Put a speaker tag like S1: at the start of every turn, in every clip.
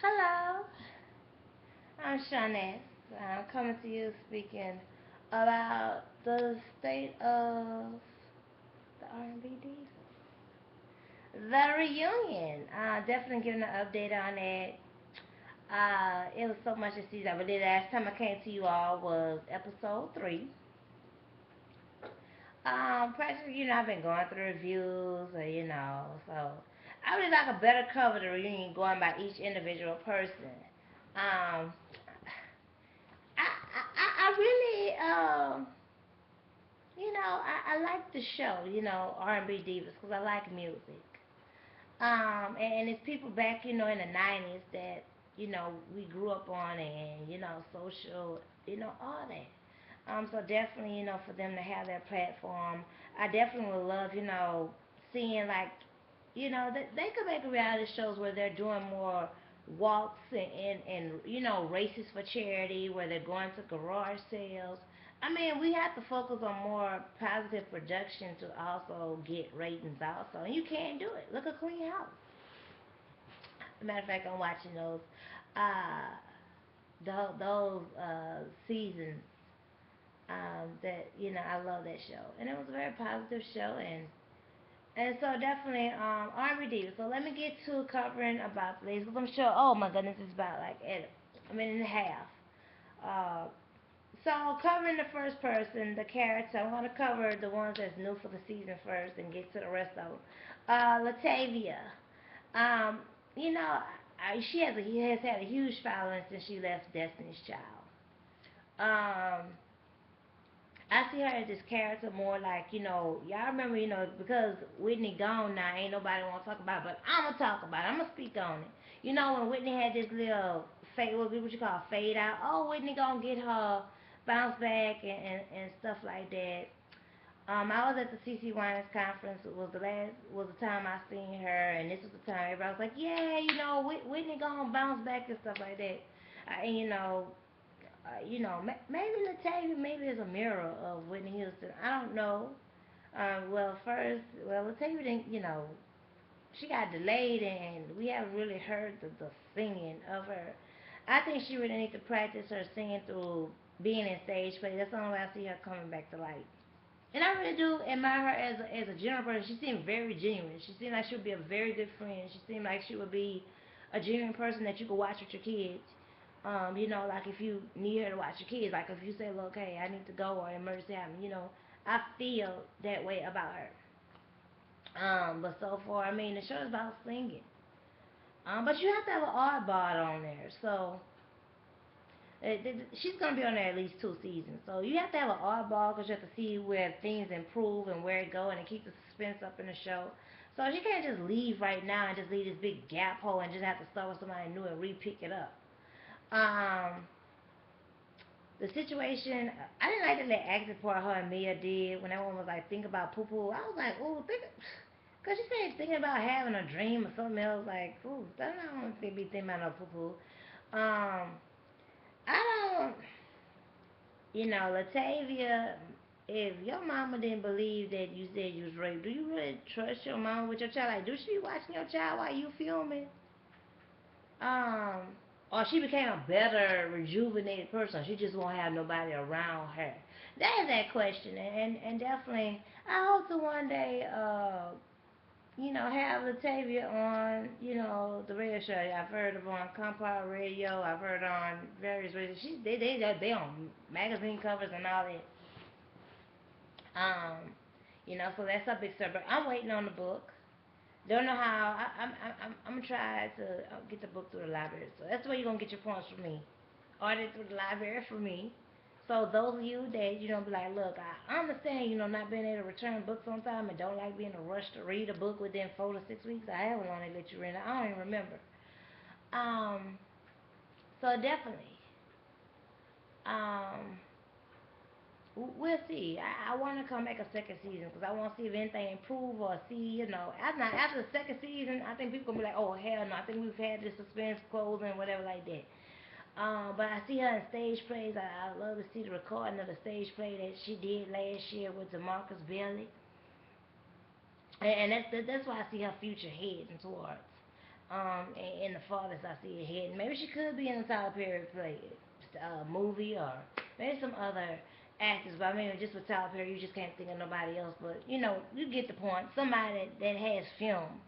S1: Hello, I'm Shawnette. I'm coming to you speaking about the state of the R&B Divas. The reunion. Definitely giving an update on it. It was so much this season. But the last time I came to you all was episode 3. Practically, I've been going through reviews, so I would like a better cover the reunion going by each individual person. Um, I really, I like the show, R&B Divas, because I like music. And it's people back, in the 90s that, we grew up on and, social, all that. So definitely, for them to have that platform, I definitely would love, seeing like, that they could make reality shows where they're doing more walks and races for charity, where they're going to garage sales. I mean, we have to focus on more positive production to also get ratings also. And you can't do it. Look at Clean House. As a matter of fact, I'm watching uh, those seasons. That I love that show, and it was a very positive show, and so definitely R&B Diva. So let me get to covering about the ladies, because I'm sure. Oh my goodness, it's about like a minute and a half. Uh, So covering the first person, the character, I'm gonna cover the ones that's new for the season first, and get to the rest of them. Latavia, um, you know, she has had a huge following since she left Destiny's Child. Um, I see her as this character more like, y'all remember, because Whitney gone now, ain't nobody want to talk about it, but I'm going to talk about it. I'm going to speak on it. When Whitney had this little fade, what you call fade out, oh, Whitney going to get her bounce back and stuff like that. I was at the CC Winans conference. It was the time I seen her, and this was the time everybody was like, yeah, Whitney gonna bounce back and stuff like that. And maybe Latavia maybe is a mirror of Whitney Houston. I don't know. Latavia didn't, she got delayed, and we haven't really heard the singing of her. I think she really needs to practice her singing through being in stage play. That's the only way I see her coming back to life. And I really do admire her as a general person. She seemed very genuine. She seemed like she would be a very good friend. She seemed like she would be a genuine person that you could watch with your kids. Like if you need her to watch your kids, like if you say, look, hey, I need to go or emergency happen, I feel that way about her. But so far, I mean, the show is about singing. But you have to have an oddball on there. So she's gonna be on there at least 2 seasons. So you have to have an oddball because you have to see where things improve and where it go, and it keeps the suspense up in the show. So she can't just leave right now and just leave this big gap hole and just have to start with somebody new and re-pick it up. Um, the situation, I didn't like that acting part her and Meelah did when that one was like, think about poo poo. I was like, ooh, cause she said thinking about having a dream or something else. Like, ooh, I don't think be thinking about no poo poo. I don't, Latavia, if your mama didn't believe that you said you was raped, do you really trust your mama with your child? Like, do she be watching your child while you filming? Um, or she became a better, rejuvenated person. She just won't have nobody around her. That is that question, and definitely, I hope to one day, have Latavia on, the radio show. I've heard of on Compile Radio. I've heard on various radio. They on magazine covers and all that. Um, so that's a big story. But I'm waiting on the book. Don't know how. I'm gonna try to get the book through the library. So that's where you're gonna get your points from me. Order it through the library for me. So those of you that be like, look, I understand, not being able to return books on time and don't like being in a rush to read a book within 4 to 6 weeks. I haven't only let you read it. I don't even remember. Um, so definitely. Um, we'll see. I want to come back a second season because I want to see if anything improve or see, after the second season, I think people gonna be like, oh hell no, I think we've had this suspense closing, whatever like that. But I see her in stage plays. I love to see the recording of the stage play that she did last year with DeMarcus Bailey, and that's why I see her future heading towards. in the farthest I see it heading. Maybe she could be in the Tyler Perry play, movie, or maybe some other actors. But I mean, just with Tyler Perry, you just can't think of nobody else. But you know, you get the point. Somebody that has film.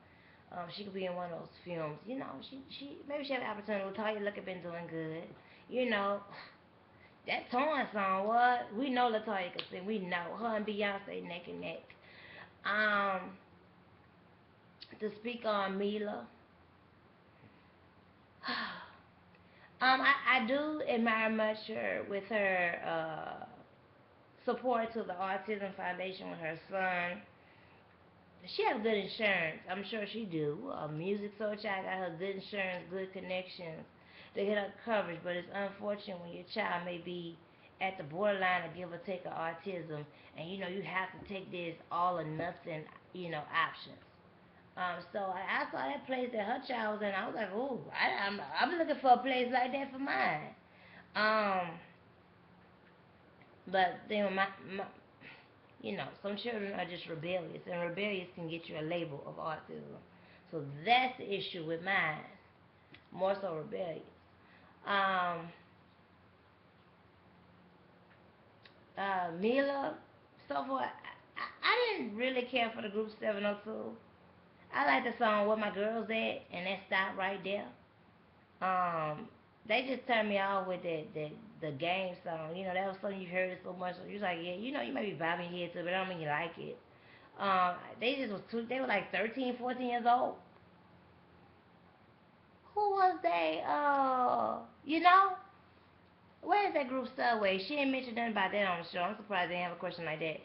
S1: She could be in one of those films. You know, she maybe she have an opportunity. Latavia look have been doing good. You know, that Torn song, what? We know Latavia can sing. We know her and Beyonce neck and neck. Um, to speak on Meelah, I do admire much her with her support to the Autism Foundation with her son. She has good insurance. I'm sure she do. Music Soul Child got her good insurance, good connections to get her coverage. But it's unfortunate when your child may be at the borderline of give or take of autism, and you know you have to take this all or nothing, options. So I saw that place that her child was in. I was like, oh, I'm looking for a place like that for mine. Um, but then some children are just rebellious, and rebellious can get you a label of autism. So that's the issue with mine, more so rebellious. Um, Meelah, so far, I didn't really care for the group 702. I like the song "Where My Girls At," and that stopped right there. Um, they just turned me off with the game song. You know, that was something you heard it so much. So you was like, yeah, you may be bobbing your head to it, but I don't mean you like it. They just was too. They were like 13, 14 years old. Who was they? Where is that group Subway? She ain't mentioned nothing about that on the show. I'm surprised they didn't have a question like that.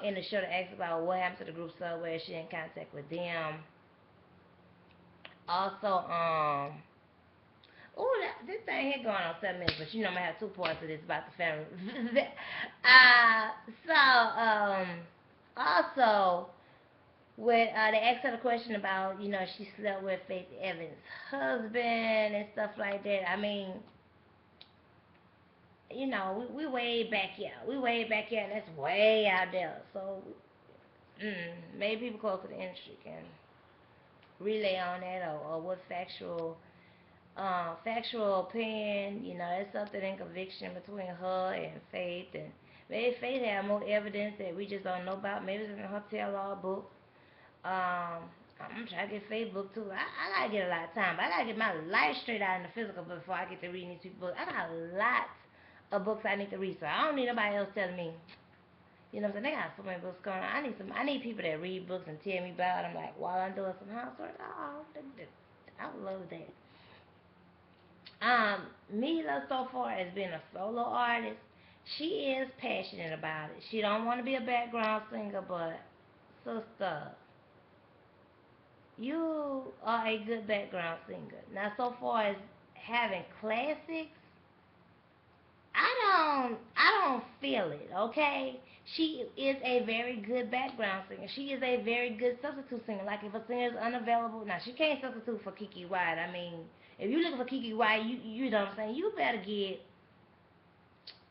S1: In the show to ask about what happened to the group Subway. She in contact with them. Also, oh, this thing here going on 7 minutes, but I'm gonna have two parts of this about the family. Also, with they asked her the question about she slept with Faith Evans' husband and stuff like that. I mean, we way back here. We way back here, and that's way out there. So maybe people close to the industry can relay on that, or what factual opinion. That's something in conviction between her and Faith, and maybe Faith had more evidence that we just don't know about. Maybe it's in her tell-all book. I'm trying to get Faith book too. I gotta get a lot of time, but I gotta get my life straight out in the physical before I get to reading these people's books. I got lots of books I need to read, so I don't need nobody else telling me. You know what I'm saying? They got so many books going on. I need people that read books and tell me about them, like while I'm doing some housework. Oh, I would love that. Meelah so far as being a solo artist, she is passionate about it. She don't want to be a background singer, but sister, you are a good background singer. Now, so far as having classics, I don't feel it. Okay, she is a very good background singer. She is a very good substitute singer. Like if a singer is unavailable, now she can't substitute for Kiki White. I mean, if you're looking for Kiki White, you know what I'm saying.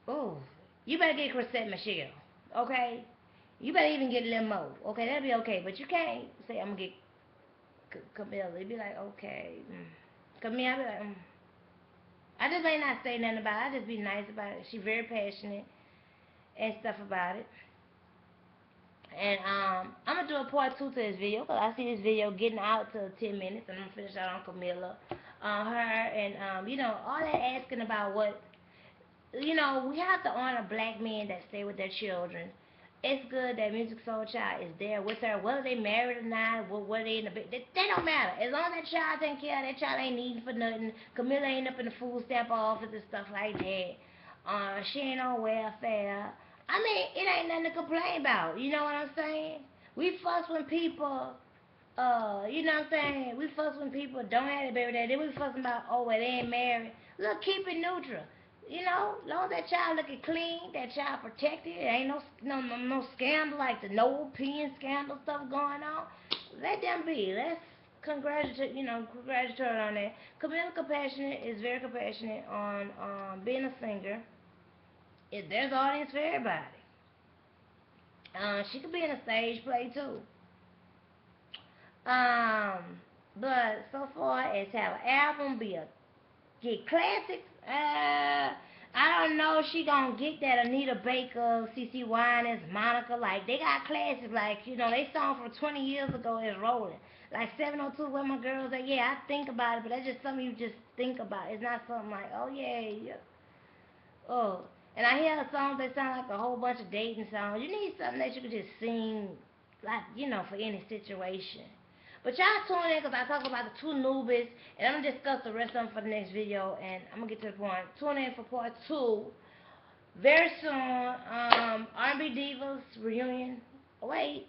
S1: Oh, you better get Chrisette Michelle. Okay, you better even get Lil Mo. Okay, that'll be okay. But you can't say I'm gonna get Camilla. It'd be like okay, Camille. I'd be like. I just may not say nothing about it. I just be nice about it. She's very passionate and stuff about it. And I'm gonna do a part two to this video because I see this video getting out to 10 minutes, and I'm gonna finish out on Camilla, her, and all that asking about what we have to honor black men that stay with their children. It's good that Music Soul Child is there with her, whether they married or not, whether they in the that don't matter. As long as that child taking care of that child ain't needing for nothing. Camilla ain't up in the food stamp office and stuff like that. She ain't on welfare. I mean, it ain't nothing to complain about. You know what I'm saying? We fuss when people, you know what I'm saying? We fuss when people don't have a baby daddy. Then we fussing about, oh, well, they ain't married. Look, keep it neutral. Long as that child looking clean, that child protected, there ain't no scandal like the no opinion scandal stuff going on. Let them be. Let's congratulate on that. Camilla compassionate is very compassionate on being a singer. There's audience for everybody. She could be in a stage play too. Um, But so far as have an album be a get classics, I don't know if she gonna get that Anita Baker, CeCe Winans, Monica. Like they got classics. Like they song from 20 years ago is rolling. Like 702, where my girls at? Yeah, I think about it, but that's just something you just think about. It's not something like, oh yeah, yeah. Oh, and I hear songs that sound like a whole bunch of dating songs. You need something that you can just sing, like, for any situation. But y'all tune in because I talk about the two newbies, and I'm going to discuss the rest of them for the next video, and I'm going to get to the point. Tune in for part 2. Very soon, R&B Divas reunion. Oh, wait.